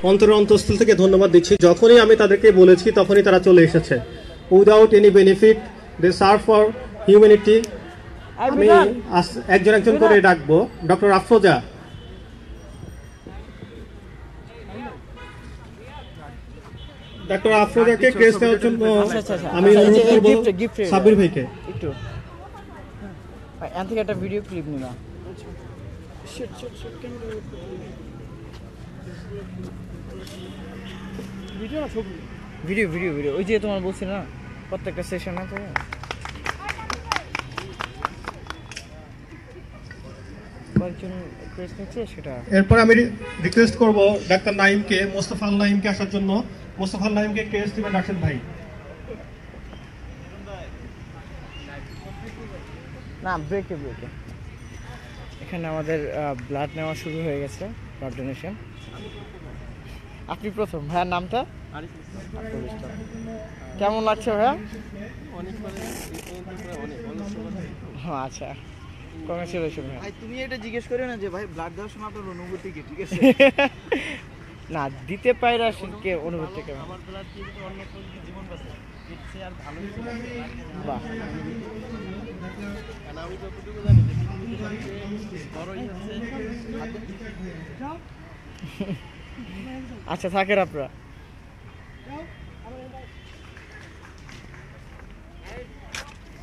অন্তরের অন্তঃস্থল থেকে ধন্যবাদ দিচ্ছি। যখনই আমি তাদেরকে বলেছি তখনই তারা চলে এসেছে। Without any benefit they serve for humanity. আমি একজন একজন করে ডাকবো। ডক্টর আফরোজা, ডক্টর আফরোজাকে কেস দেওয়ার জন্য আমি অনুরোধ করব সাব্বির ভাইকে। একটু এখান থেকে একটা ভিডিও ক্লিপ নিবা। ভিডিও ভিডিও ভিডিও ওই যে তোমার বলছি না প্রত্যেকটা সেশন আছে। এরপর আমি রিকোয়েস্ট করব ডাক্তার নাইমকে, মোস্তফা নাইমকে আসার জন্য। মোস্তফা নাইমকে কেস দিবেন রাশেদ ভাই। না ব্রেকে ব্রেকে এখানে আমাদের ব্লাড নেওয়া শুরু হয়ে গেছে, ব্লাড ডোনেশন। আপনি প্রথম। ভাইয়ার নামটা? কেমন লাগছে ভাইয়া? আচ্ছা, কংগ্রেচুলেশন ভাই। তুমি এটা জিজ্ঞেস করো না যে ভাই ব্লাড দেওয়ার সময় আপনার অনুভূতি কি, ঠিক আছে? না দিতে পাইরা কে অনুভূতি কেমন? আমার ব্লাড কিন্তু অন্য কোনো জীবন বাঁচায়, এর চেয়ে আর ভালো কিছু না। বাহ, কারণ আমি যতটুকু জানি যে পৃথিবীতে সবচেয়ে বড়ই হচ্ছে। আচ্ছা থাকেন আপনারা।